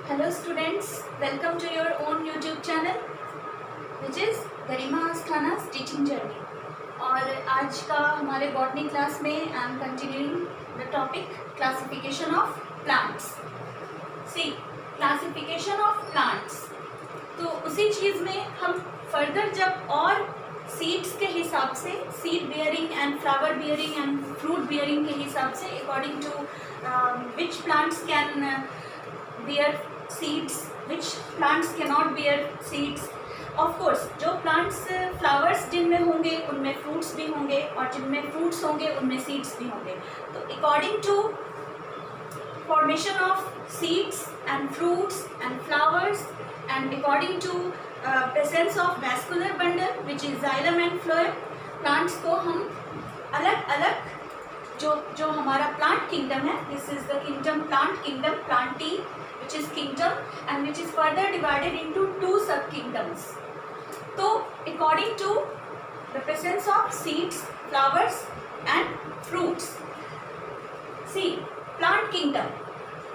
Hello students, welcome to your own YouTube channel which is Garima आस्थाना's teaching journey। और आज का हमारे botany class में I am continuing the topic classification of plants. See classification of plants, तो उसी चीज़ में हम फर्दर जब और सीड्स के हिसाब से seed bearing and flower bearing and fruit bearing के हिसाब से according to which plants can bear seeds, which plants cannot bear seeds। of course जो plants flowers जिनमें होंगे उनमें fruits भी होंगे और जिनमें fruits होंगे उनमें seeds भी होंगे। तो according to formation of seeds and fruits and flowers and according to presence of vascular bundle which is xylem and phloem, plants को हम अलग अलग जो हमारा प्लांट किंगडम है, this is the kingdom plant kingdom Plantae which is kingdom and which is further divided into two sub kingdoms। तो according to the presence of seeds, flowers and fruits, see plant kingdom।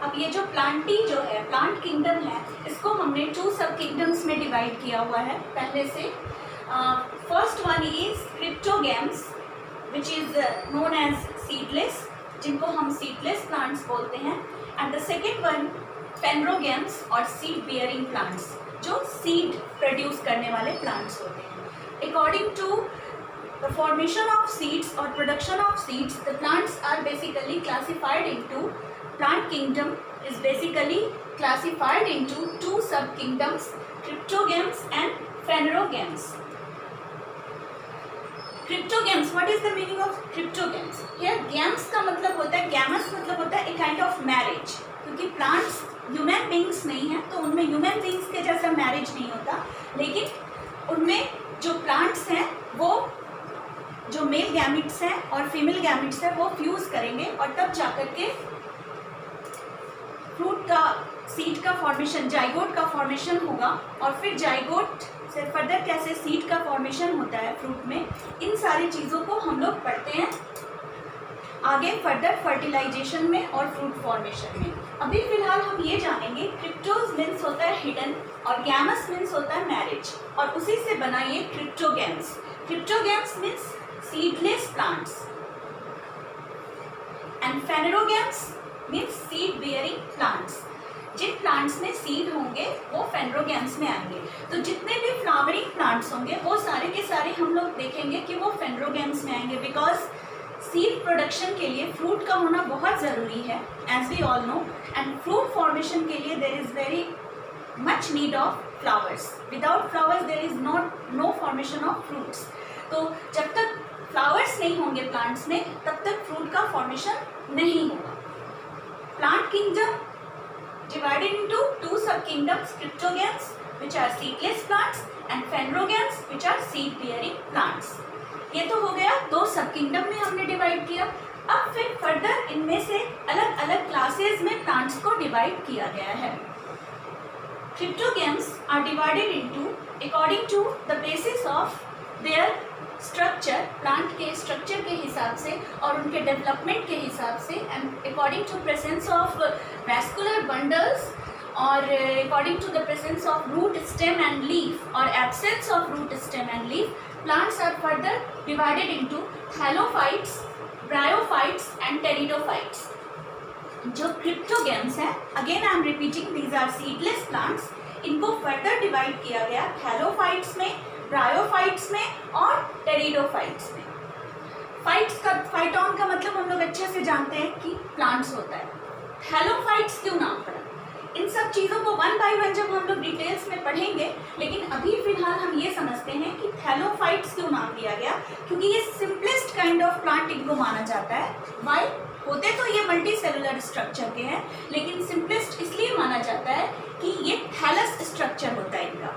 अब ये जो Plantae जो है plant kingdom है, इसको हमने to sub kingdoms में डिवाइड किया हुआ है पहले से। First one is cryptogams which is known as seedless, जिनको हम seedless plants बोलते हैं, and the second one phanerogams और सीड बियरिंग प्लांट्स, जो सीड प्रोड्यूस करने वाले प्लांट्स होते हैं। According to the formation of seeds और production of seeds, the plants are basically classified into plant kingdom is basically classified into two sub kingdoms, cryptogams and phanerogams. Cryptogams, what is the meaning of cryptogams? Here gams का मतलब होता है, gams मतलब होता है a kind of marriage, क्योंकि plants human beings नहीं है तो उनमें ह्यूमन बींग्स के जैसा मैरिज नहीं होता, लेकिन उनमें जो प्लांट्स हैं वो जो मेल गैमिट्स हैं और फीमेल गैमिट्स हैं वो फ्यूज़ करेंगे और तब जाकर के फ्रूट का सीड का फॉर्मेशन, जाइगोट का फॉर्मेशन होगा। और फिर जाइगोट से फर्दर कैसे सीड का फॉर्मेशन होता है फ्रूट में, इन सारी चीज़ों को हम लोग पढ़ते हैं आगे फर्दर फर्टिलाइजेशन में और फ्रूट फॉर्मेशन में। अभी फिलहाल हम ये जानेंगे क्रिप्टोज मीन्स होता है हिडन और गैमस मीन्स होता है मैरिज, और उसी से बना ये cryptogams. Cryptogams means seedless plants and phanerogams means seed bearing plants. जिन प्लांट्स में सीड होंगे वो फेनरोगैम्स में आएंगे। तो जितने भी फ्लावरिंग प्लांट्स होंगे वो सारे के सारे हम लोग देखेंगे कि वो फेनरोगैम्स में आएंगे, बिकॉज सीड प्रोडक्शन के लिए फ्रूट का होना बहुत ज़रूरी है, as we all know, and fruit formation के लिए there is very much need of flowers. Without flowers there is no formation of fruits. तो जब तक फ्लावर्स नहीं होंगे प्लांट्स में तब तक फ्रूट का फॉर्मेशन नहीं होगा। Plant kingdom divided into two sub kingdoms, cryptogams which are seedless plants and phanerogams which are seed bearing plants। ये तो हो गया दो सब किंगडम में हमने डिवाइड किया। अब फिर फर्दर इनमें से अलग अलग क्लासेस में प्लांट्स को डिवाइड किया गया है। Cryptogams are divided into according to the basis of their structure, plant के स्ट्रक्चर के हिसाब से और उनके डेवलपमेंट के हिसाब से, and according to presence of vascular bundles और according to the presence of root stem and leaf और absence of root stem and leaf, plants are further divided into thallophytes, bryophytes and pteridophytes। जो cryptogams हैं, again I am repeating, these are seedless plants. इनको further divide किया गया thallophytes में, bryophytes में और pteridophytes में। फाइटॉन का मतलब हम लोग अच्छे से जानते हैं कि प्लांट्स होता है। थैलोफाइट्स क्यों नाम पड़ा, इन सब चीज़ों को वन बाय वन जब हम लोग डिटेल्स में पढ़ेंगे, लेकिन अभी फिलहाल हम ये समझते हैं कि थैलोफाइट्स क्यों नाम दिया गया, क्योंकि ये सिंपलेस्ट काइंड ऑफ प्लांट इनको माना जाता है। वाई होते तो ये मल्टी सेलुलर स्ट्रक्चर के हैं, लेकिन सिंपलेस्ट इसलिए माना जाता है कि ये थैलस स्ट्रक्चर होता है इनका।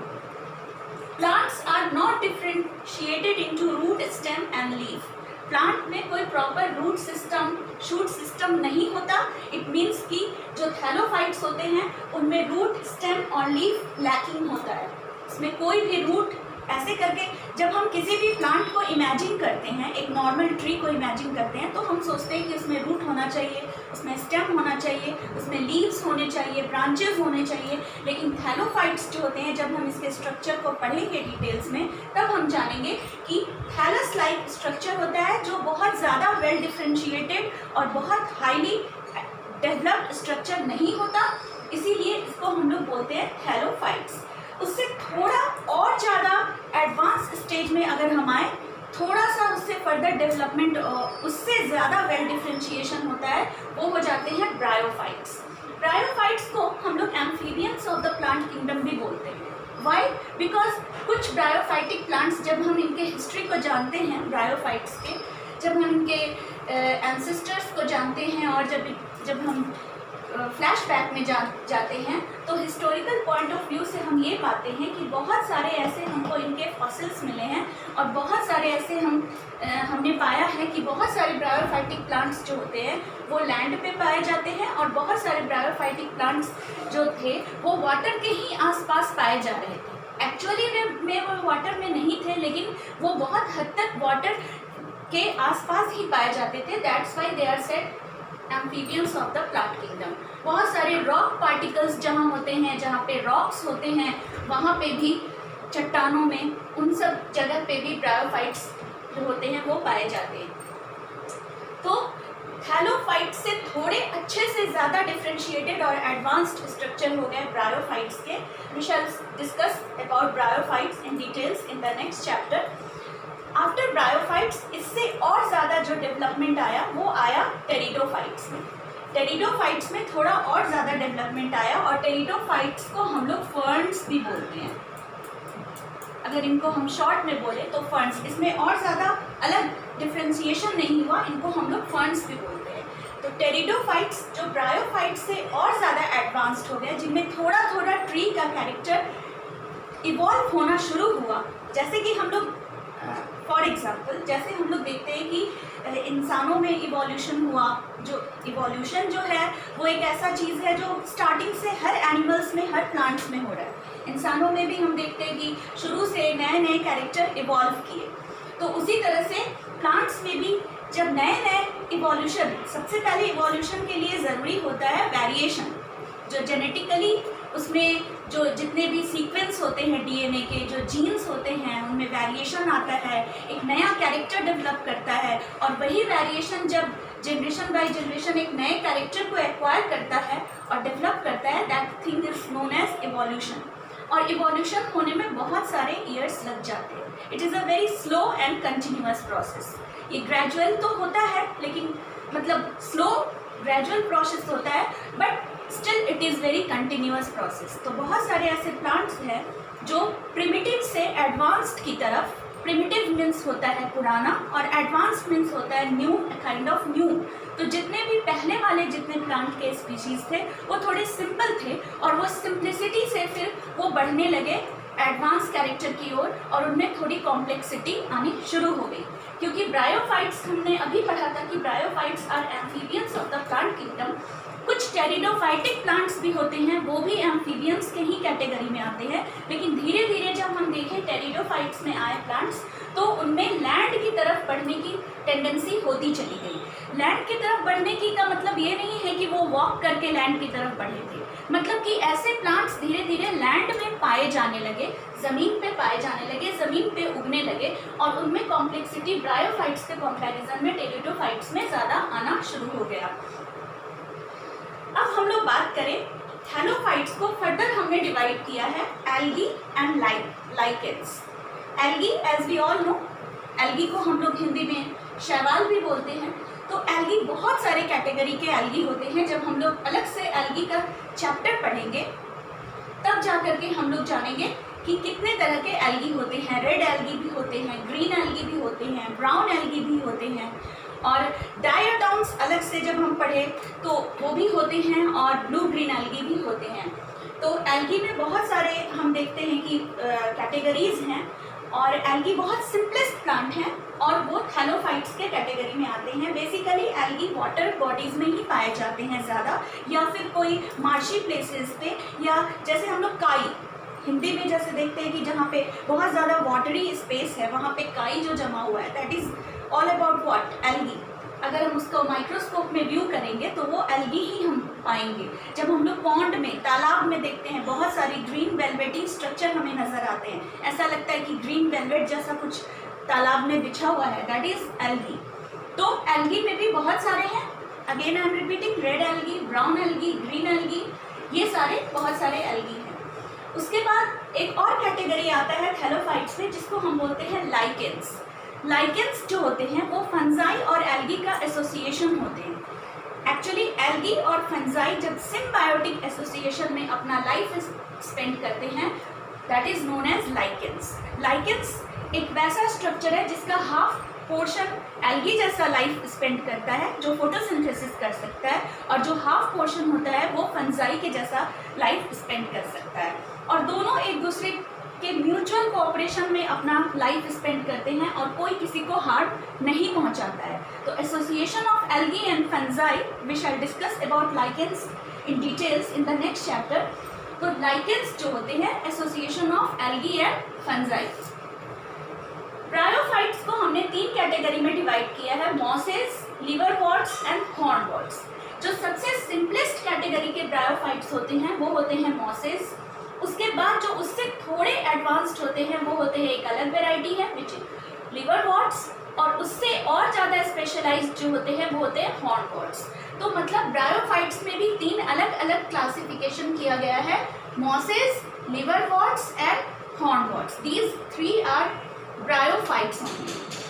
Plants are not differentiated into root stem and leaf. Plant में कोई proper root system, shoot system नहीं होता। इट मीन्स कि जो थैलोफाइट्स होते हैं उनमें रूट स्टेम और लीफ लैकिंग होता है, इसमें कोई भी रूट ऐसे करके जब हम किसी भी प्लांट को इमेजिन करते हैं, एक नॉर्मल ट्री को इमेजिन करते हैं, तो हम सोचते हैं कि उसमें रूट होना चाहिए, उसमें स्टेम होना चाहिए, उसमें लीव्स होने चाहिए, ब्रांचेस होने चाहिए। लेकिन थैलोफाइट्स जो होते हैं, जब हम इसके स्ट्रक्चर को पढ़ेंगे डिटेल्स में, तब हम जानेंगे कि थैलस लाइक स्ट्रक्चर होता है जो बहुत ज़्यादा वेल डिफ्रेंशिएटेड और बहुत हाईली डेवलप्ड स्ट्रक्चर नहीं होता, इसीलिए इसको हम लोग बोलते हैं थैलोफाइट्स। उससे थोड़ा और ज़्यादा एडवांस स्टेज में अगर हम आए, थोड़ा सा उससे फर्दर डेवलपमेंट, उससे ज़्यादा वेल डिफ्रेंशिएशन होता है, वो हो जाते हैं ब्रायोफाइट्स। ब्रायोफाइट्स को हम लोग amphibians of the plant kingdom भी बोलते हैं। वाई? बिकॉज कुछ ब्रायोफाइटिक प्लांट्स, जब हम इनके हिस्ट्री को जानते हैं ब्रायोफाइट्स के, जब हम इनके एंसेस्टर्स को जानते हैं और जब हम फ्लैशबैक में जाते हैं, तो हिस्टोरिकल पॉइंट ऑफ व्यू से हम ये पाते हैं कि बहुत सारे ऐसे हमको इनके फॉसिल्स मिले हैं और बहुत सारे ऐसे हमने पाया है कि बहुत सारे ब्रायोफाइटिक प्लांट्स जो होते हैं वो लैंड पे पाए जाते हैं और बहुत सारे ब्रायोफाइटिक प्लांट्स जो थे वो वाटर के ही आसपास पाए जा रहे थे। एक्चुअली में वो वाटर में नहीं थे, लेकिन वो बहुत हद तक वाटर के आसपास ही पाए जाते थे। That's why they are said amphibians of the plant kingdom. बहुत सारे रॉक पार्टिकल्स जहाँ होते हैं, जहाँ पे रॉक्स होते हैं, वहाँ पे भी, चट्टानों में, उन सब जगह पे भी ब्रायोफाइट्स जो होते हैं वो पाए जाते हैं। तो थैलोफाइट्स से थोड़े अच्छे से ज़्यादा डिफ्रेंशिएटेड और एडवांस्ड स्ट्रक्चर हो गए ब्रायोफाइट्स के। We shall discuss about bryophytes in details in the next chapter. After bryophytes इससे और ज़्यादा जो डेवलपमेंट आया वो आया टेरिडोफाइट्स में। टेरिडोफाइट्स में थोड़ा और ज़्यादा डेवलपमेंट आया और टेरिडोफाइट्स को हम लोग फर्न्स भी बोलते हैं। अगर इनको हम शॉर्ट में बोले तो फर्न्स, इसमें और ज़्यादा अलग डिफ्रेंशिएशन नहीं हुआ, इनको हम लोग फर्न्स भी बोलते हैं। तो टेरिडोफाइट्स जो ब्रायोफाइट्स से और ज़्यादा एडवांस्ड हो गए, जिनमें थोड़ा थोड़ा ट्री का कैरेक्टर इवॉल्व होना शुरू हुआ। जैसे कि हम लोग फॉर एग्जाम्पल, जैसे हम लोग देखते हैं कि इंसानों में इवोल्यूशन हुआ, जो इवोल्यूशन जो है वो एक ऐसा चीज़ है जो स्टार्टिंग से हर एनिमल्स में, हर प्लांट्स में हो रहा है। इंसानों में भी हम देखते हैं कि शुरू से नए नए कैरेक्टर इवॉल्व किए, तो उसी तरह से प्लांट्स में भी जब नए नए इवोल्यूशन, सबसे पहले इवोल्यूशन के लिए ज़रूरी होता है वेरिएशन, जो जेनेटिकली उसमें जो जितने भी सीक्वेंस होते हैं डीएनए के, जो जीन्स होते हैं, उनमें वेरिएशन आता है, एक नया कैरेक्टर डेवलप करता है, और वही वेरिएशन जब जनरेशन बाय जनरेशन एक नए कैरेक्टर को एक्वायर करता है और डेवलप करता है, that thing is known as evolution. और इवोल्यूशन होने में बहुत सारे ईयर्स लग जाते हैं। It is a very slow and continuous process. ये ग्रेजुअल तो होता है, लेकिन मतलब स्लो ग्रेजुअल प्रोसेस होता है, but still it is very continuous process. तो बहुत सारे ऐसे प्लांट्स हैं जो प्रिमिटिव से एडवांस्ड की तरफ, प्रिमिटिव मीन्स होता है पुराना और एडवांस्ड मीन्स होता है न्यू, काइंड ऑफ न्यू। तो जितने भी पहले वाले जितने प्लांट के स्पीशीज़ थे वो थोड़े सिंपल थे और वो सिंप्लिसिटी से फिर वो बढ़ने लगे एडवांस कैरेक्टर की ओर और उनमें थोड़ी कॉम्प्लेक्सिटी आनी शुरू हो गई। क्योंकि ब्रायोफाइट्स, हमने अभी पढ़ा था कि bryophytes are amphibians of the plant kingdom. कुछ टेरिडोफाइटिक प्लांट्स भी होते हैं, वो भी एम्फीबियंस के ही कैटेगरी में आते हैं, लेकिन धीरे धीरे जब हम देखें टेरिडोफाइट्स में आए प्लांट्स, तो उनमें लैंड की तरफ बढ़ने की टेंडेंसी होती चली गई। लैंड की तरफ बढ़ने की का मतलब ये नहीं है कि वो वॉक करके लैंड की तरफ बढ़े थे, मतलब कि ऐसे प्लांट्स धीरे धीरे लैंड में पाए जाने लगे, ज़मीन पे पाए जाने लगे, ज़मीन पे उगने लगे, और उनमें कॉम्प्लेक्सिटी ब्रायोफाइट्स के कंपैरिजन में टेरिडोफाइट्स में ज़्यादा आना शुरू हो गया। अब हम लोग बात करें थैलोफाइट्स को, फर्दर हमने डिवाइड किया है algae and lichens. Algae, as we all know, algae को हम लोग हिंदी में शैवाल भी बोलते हैं। तो एल्गी, बहुत सारे कैटेगरी के एल्गी होते हैं। जब हम लोग अलग से एल्गी का चैप्टर पढ़ेंगे तब जा करके हम लोग जानेंगे कि कितने तरह के एल्गी होते हैं। रेड एल्गी भी होते हैं, ग्रीन एल्गी भी होते हैं, ब्राउन एल्गी भी होते हैं, और डायोडाउन्स अलग से जब हम पढ़े तो वो भी होते हैं, और ब्लू ग्रीन एल्गी भी होते हैं। तो एल्गी में बहुत सारे हम देखते हैं कि कैटेगरीज हैं, और एल्गी बहुत सिंपलेस्ट प्लांट हैं और वो थैलोफाइट्स के कैटेगरी में आते हैं। बेसिकली एल्गी वाटर बॉडीज़ में ही पाए जाते हैं ज़्यादा, या फिर कोई मार्शी प्लेसेस पे, या जैसे हम लोग काई, हिंदी में जैसे देखते हैं कि जहाँ पे बहुत ज़्यादा वाटरी स्पेस है वहाँ पे काई जो जमा हुआ है, that is all about what, algae. अगर हम उसको माइक्रोस्कोप में व्यू करेंगे तो वो एल्गी ही हम पाएंगे। जब हम लोग पॉन्ड में, तालाब में देखते हैं बहुत सारी ग्रीन वेलवेटी स्ट्रक्चर हमें नज़र आते हैं, ऐसा लगता है कि ग्रीन वेलवेट जैसा कुछ तालाब में बिछा हुआ है, दैट इज़ एल्गी। तो एल्गी में भी बहुत सारे हैं, again I am repeating, red algae, brown algae, green algae, ये सारे बहुत सारे एल्गी हैं। उसके बाद एक और कैटेगरी आता है थैलोफाइट्स में, जिसको हम बोलते हैं लाइकेंस। लाइकेंस जो होते हैं वो फंजाई और एल्गी का एसोसिएशन होते हैं। एक्चुअली एल्गी और फंजाई जब सिम्बायोटिक एसोसिएशन में अपना लाइफ स्पेंड करते हैं, that is known as lichens. Lichens एक वैसा स्ट्रक्चर है जिसका हाफ पोर्शन एल्गी जैसा लाइफ स्पेंड करता है, जो फोटोसिंथेसिस कर सकता है, और जो हाफ पोर्शन होता है वो फंजाई के जैसा लाइफ स्पेंड कर सकता है, और दोनों एक दूसरे के म्यूचुअल कोऑपरेशन में अपना लाइफ स्पेंड करते हैं और कोई किसी को हार्म नहीं पहुंचाता है। तो association of algae and fungi we shall discuss about lichens in details in the next chapter. तो लाइकेंस जो होते हैं association of algae and fungi. Bryophytes को हमने 3 कैटेगरी में डिवाइड किया है, मॉसेस, लिवरवर्ट्स एंड हॉर्नवर्ट्स। जो सबसे सिंपलेस्ट कैटेगरी के ब्रायोफाइट्स होते हैं वो होते हैं मॉसेस। उसके बाद जो उससे थोड़े एडवांस्ड होते हैं वो होते हैं, एक अलग वेराइटी है विच लिवरवर्ट्स, और उससे और ज़्यादा स्पेशलाइज्ड जो होते हैं वो होते हैं हॉर्नवर्ट्स। तो मतलब ब्रायोफाइट्स में भी 3 अलग अलग क्लासिफिकेशन किया गया है, mosses, liverworts and hornworts. These 3 are bryophytes होंगे।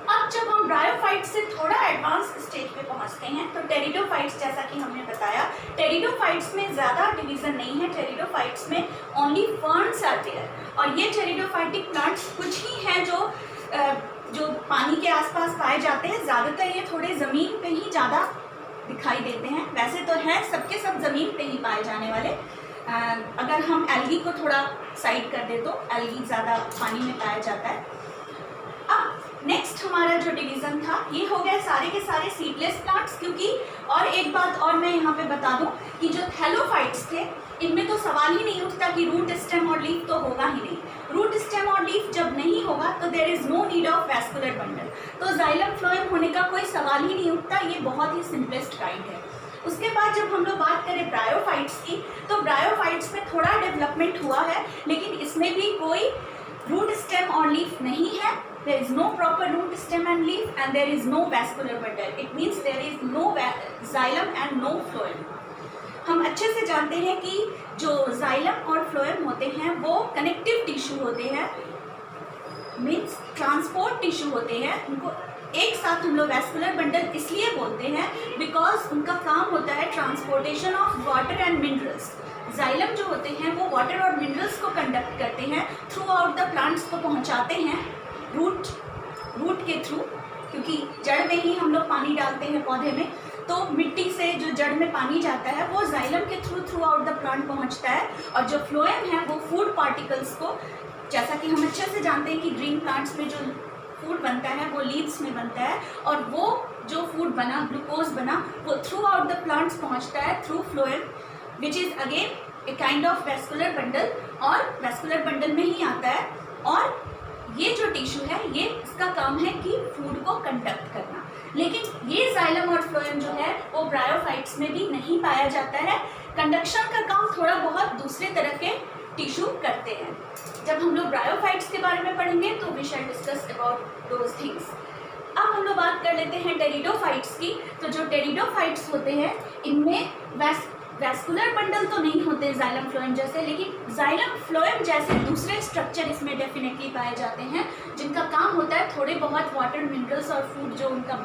अब जब हम ब्रायोफाइट्स से थोड़ा एडवांस स्टेज पे पहुंचते हैं तो टेरिडोफाइट्स, जैसा कि हमने बताया, टेरिडोफाइट्स में ज़्यादा डिवीज़न नहीं है। टेरिडोफाइट्स में ओनली फर्न्स आते हैं, और ये टेरिडोफाइटिक प्लांट्स कुछ ही हैं जो पानी के आसपास पाए जाते हैं। ज़्यादातर ये थोड़े ज़मीन पे ही ज़्यादा दिखाई देते हैं। वैसे तो है सबके सब ज़मीन पे ही पाए जाने वाले। अगर हम एल्गी को थोड़ा साइड कर दे तो एल्गी ज़्यादा पानी में पाया जाता है। अब नेक्स्ट हमारा जो डिवीज़न था ये हो गया सारे के सारे सीडलेस प्लांट्स। क्योंकि और एक बात और मैं यहाँ पे बता दूँ कि जो थैलोफाइट्स थे इनमें तो सवाल ही नहीं उठता कि रूट, स्टेम और लीफ तो होगा ही नहीं। रूट, स्टेम और लीफ जब नहीं होगा तो there is no need of vascular bundle, तो जाइलम फ्लोएम होने का कोई सवाल ही नहीं उठता। ये बहुत ही सिंपलेस्ट काइंड है। उसके बाद जब हम लोग बात करें ब्रायोफाइट्स की, तो ब्रायोफाइट्स में थोड़ा डेवलपमेंट हुआ है, लेकिन इसमें भी कोई रूट, स्टेम और लीफ नहीं है। There is no proper root, stem and leaf, and there is no vascular bundle. It means there is no xylem and no phloem. हम अच्छे से जानते हैं कि जो जाइलम और फ्लोएम होते हैं वो कनेक्टिव टिश्यू होते हैं, मीन्स ट्रांसपोर्ट टिश्यू होते हैं। उनको एक साथ हम लोग वैस्कुलर बंडल इसलिए बोलते हैं बिकॉज उनका काम होता है transportation of water and minerals. Xylem जो होते हैं वो वाटर और मिनरल्स को कंडक्ट करते हैं, थ्रू आउट द प्लांट्स को पहुंचाते हैं रूट के थ्रू, क्योंकि जड़ में ही हम लोग पानी डालते हैं पौधे में, तो मिट्टी से जो जड़ में पानी जाता है वो जाइलम के थ्रू आउट द प्लांट पहुंचता है। और जो फ्लोएम है वो फूड पार्टिकल्स को, जैसा कि हम अच्छे से जानते हैं कि ग्रीन प्लांट्स में जो फूड बनता है वो लीव्स में बनता है, और वो जो फूड बना, ग्लूकोज बना, वो थ्रू आउट द प्लांट्स पहुँचता है through phloem, which is again A kind of vascular bundle, और वैस्कुलर बंडल में ही आता है। और ये जो टिश्यू है ये इसका काम है कि फूड को कंडक्ट करना। लेकिन ये जाइलम और फ्लोएम जो है वो ब्रायोफाइट्स में भी नहीं पाया जाता है। कंडक्शन का काम थोड़ा बहुत दूसरे तरह के टिश्यू करते हैं। जब हम लोग ब्रायोफाइट्स के बारे में पढ़ेंगे तो we shall discuss about those things. अब हम लोग बात कर लेते हैं टेरिडोफाइट्स की। तो जो टेरिडोफाइट्स होते हैं इनमें वैस्कुलर बंडल तो नहीं होते जाइलम फ्लोएम जैसे, लेकिन जाइलम फ्लोएम जैसे दूसरे स्ट्रक्चर इसमें डेफिनेटली पाए जाते हैं, जिनका काम होता है थोड़े बहुत वाटर, मिनरल्स और फूड जो उनका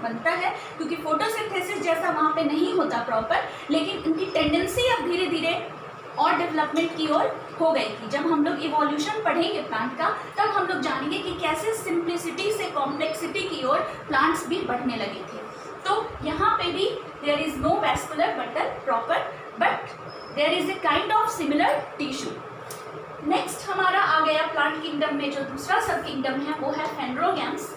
बनता है, क्योंकि फोटोसिंथेसिस जैसा वहाँ पे नहीं होता प्रॉपर, लेकिन उनकी टेंडेंसी अब धीरे धीरे और डेवलपमेंट की ओर हो गई थी। जब हम लोग इवोल्यूशन पढ़ेंगे प्लांट का तब हम लोग जानेंगे कि कैसे सिंप्लिसिटी से कॉम्प्लेक्सिटी की ओर प्लांट्स भी बढ़ने लगे थे। तो यहाँ पे भी there is no vascular bundle proper, but there is a kind of similar tissue. Next हमारा आ गया प्लांट किंगडम में जो दूसरा सब किंगडम है वो है फेंड्रोगैम्स।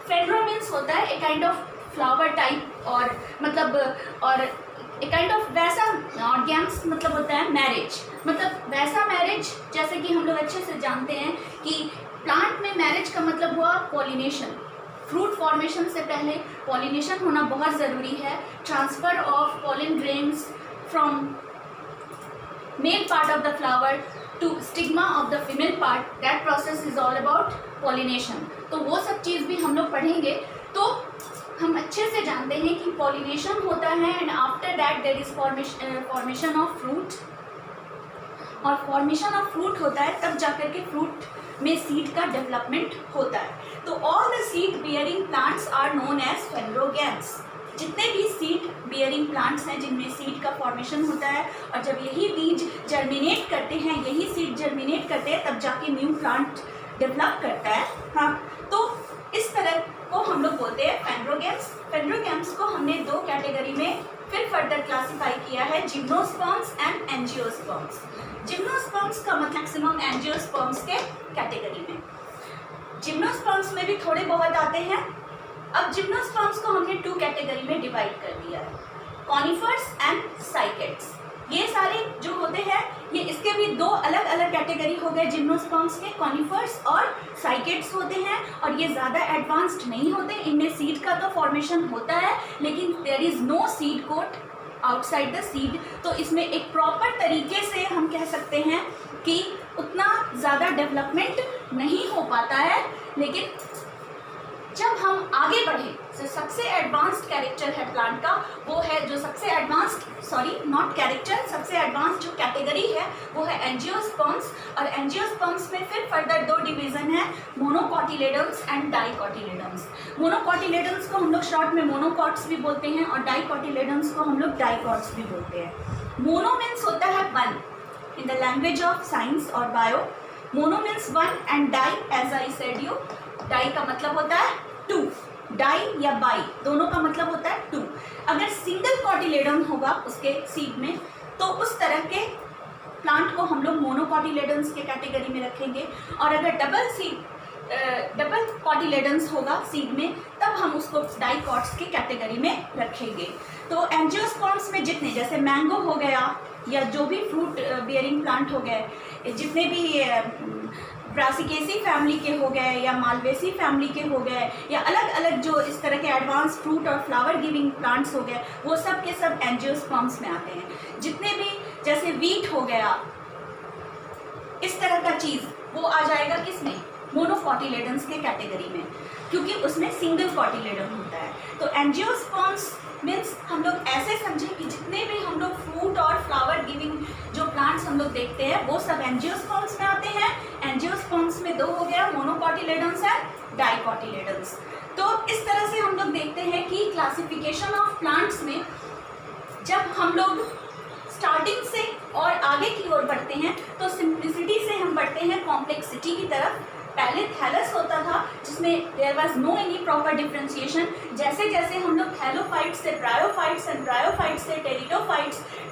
फेंड्रो मीन्स होता है a kind of flower type, और मतलब और एक काइंड ऑफ वैसा, ऑर्गेम्स मतलब होता है मैरिज, मतलब वैसा मैरिज जैसे कि हम लोग अच्छे से जानते हैं कि प्लांट में मैरिज का मतलब हुआ पॉलिनेशन। फ्रूट फॉर्मेशन से पहले पॉलिनेशन होना बहुत ज़रूरी है। Transfer of pollen grains from male part of the flower to stigma of the female part, that process is all about pollination. तो वो सब चीज़ भी हम लोग पढ़ेंगे। तो हम अच्छे से जानते हैं कि पॉलिनेशन होता है and after that there is formation of fruit, और फॉर्मेशन ऑफ फ्रूट होता है तब जाकर के फ्रूट में सीड का डेवलपमेंट होता है। तो all the seed bearing plants are known as phanerogams. जितने भी सीड बियरिंग प्लांट्स हैं जिनमें सीड का फॉर्मेशन होता है, और जब यही बीज जर्मिनेट करते हैं, यही सीड जर्मिनेट करते हैं, तब जाके न्यू प्लांट डेवलप करता है। हाँ, तो इस तरह को हम लोग बोलते हैं फेनरोगैम्स। फेनरोगैम्स को हमने दो कैटेगरी में फिर फर्दर क्लासीफाई किया है, जिम्नोस्पर्म्स एंड एंजियोस्पर्म्स। जिम्नोस्पर्म्स का मतलब मैक्सिमम एंजियोस्पर्म्स के कैटेगरी में, जिम्नोस्पर्म्स में भी थोड़े बहुत आते हैं। अब जिम्नोस्पर्म्स को हमने टू कैटेगरी में डिवाइड कर दिया है, कॉनिफर्स एंड साइकेड्स। ये सारे जो होते हैं ये इसके भी दो अलग अलग कैटेगरी हो गए जिम्नोस्पर्म्स के, कॉनिफर्स और साइकेड्स होते हैं, और ये ज़्यादा एडवांस्ड नहीं होते। इनमें सीड का तो फॉर्मेशन होता है लेकिन there is no seed coat outside the seed. तो इसमें एक प्रॉपर तरीके से हम कह सकते हैं कि उतना ज़्यादा डेवलपमेंट नहीं हो पाता है। लेकिन जब हम आगे बढ़े तो सबसे एडवांस्ड कैरेक्टर है प्लांट का, वो है जो सबसे एडवांस्ड, सॉरी नॉट कैरेक्टर, सबसे एडवांस्ड जो कैटेगरी है वो है एंजियोस्पर्म्स। और एंजियोस्पर्म्स में फिर फर्दर दो डिवीज़न है, मोनोकॉटिलेडन्स एंड डाइकॉटिलेडन्स। मोनोकॉटिलेडन्स को हम लोग शॉर्ट में मोनोकॉट्स भी बोलते हैं और डाइकॉटिलेडन्स को हम लोग डाइकॉट्स भी बोलते हैं। मोनो मीन्स होता है one in the language of science और bio. Mono means one and di as I said you, di का मतलब होता है टू, डाई या बाई दोनों का मतलब होता है टू। अगर सिंगल कॉटिलेडन होगा उसके सीड में तो उस तरह के प्लांट को हम लोग मोनोकॉटिलेडन्स के कैटेगरी में रखेंगे, और अगर डबल कॉटिलेडन्स होगा सीड में तब हम उसको डाइकॉट्स के कैटेगरी में रखेंगे। तो एंजियोस्पर्म्स में जितने, जैसे मैंगो हो गया या जो भी फ्रूट बियरिंग प्लांट हो गए, जितने भी ब्रासिकेसी फैमिली के हो गए या मालवेसी फैमिली के हो गए, या अलग अलग जो इस तरह के एडवांस फ्रूट और फ्लावर गिविंग प्लांट्स हो गए, वो सब के सब एंजियोस्पर्म्स में आते हैं। जितने भी जैसे वीट हो गया, इस तरह का चीज़ वो आ जाएगा किसमें, मोनोकॉटिलेडन्स के कैटेगरी में, क्योंकि उसमें सिंगल कॉटिलेडन होता है। तो एंजियोस्पर्म्स मीन्स हम लोग ऐसे समझें कि जितने भी हम लोग फ्रूट और फ्लावर गिविंग जो प्लांट्स हम लोग देखते हैं वो सब एंजियोस्पर्म्स में आते हैं। एंजियोस्पर्म्स में दो हो गया, मोनोकॉटिलेडन्स एंड डाइकॉटिलेडन्स। तो इस तरह से हम लोग देखते हैं कि क्लासिफिकेशन ऑफ प्लांट्स में जब हम लोग स्टार्टिंग से और आगे की ओर बढ़ते हैं तो सिंप्लिसिटी से हम बढ़ते हैं कॉम्प्लेक्सिटी की तरफ। पहले थैलस होता था जिसमें there was no any proper differentiation. जैसे जैसे हम लोग थैलोफाइट्स से ब्रायोफाइट्स एंड ब्रायोफाइट्स से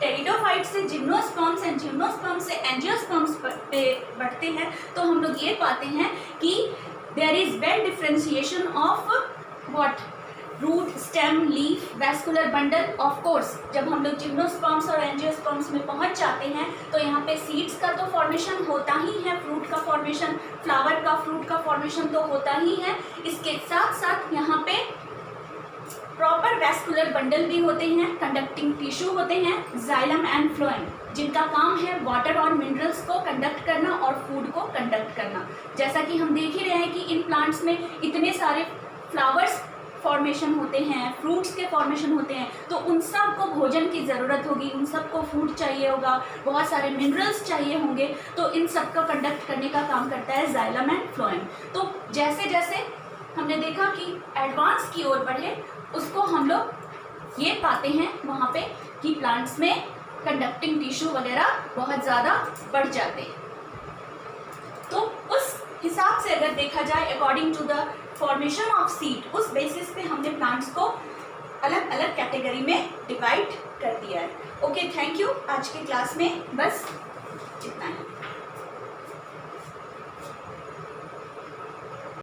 टेरिडोफाइट्स से जिम्नोस्पर्म्स एंड जिम्नोस्पर्म्स से एंजियोस्पर्म्स पे बढ़ते हैं तो हम लोग ये पाते हैं कि there is well differentiation of what, root, stem, leaf, vascular bundle. Of course जब हम लोग जिम्नोस्पर्म्स और एंजियोस्पर्म्स में पहुंच जाते हैं तो यहाँ पे सीड्स का तो फॉर्मेशन होता ही है, फ्रूट का फॉर्मेशन, फ्लावर का, फ्रूट का फॉर्मेशन तो होता ही है। इसके साथ साथ यहाँ पे प्रॉपर वैस्कुलर बंडल भी होते हैं, कंडक्टिंग टिश्यू होते हैं, जाइलम एंड फ्लोएम, जिनका काम है वाटर और मिनरल्स को कंडक्ट करना और फूड को कंडक्ट करना। जैसा कि हम देख ही रहे हैं कि इन प्लांट्स में इतने सारे फ्लावर्स फॉर्मेशन होते हैं, फ्रूट्स के फॉर्मेशन होते हैं, तो उन सब को भोजन की ज़रूरत होगी, उन सब को फूड चाहिए होगा, बहुत सारे मिनरल्स चाहिए होंगे, तो इन सब को कंडक्ट करने का काम करता है जाइलम एंड फ्लोएम। तो जैसे जैसे हमने देखा कि एडवांस की ओर बढ़े उसको हम लोग ये पाते हैं वहाँ पे कि प्लांट्स में कंडक्टिंग टिश्यू वगैरह बहुत ज़्यादा बढ़ जाते हैं। तो उस हिसाब से अगर देखा जाए according to the formation of seed, उस बेसिस पे हमने प्लांट्स को अलग अलग कैटेगरी में डिवाइड कर दिया है। Okay, thank you. आज की क्लास में बस इतना है।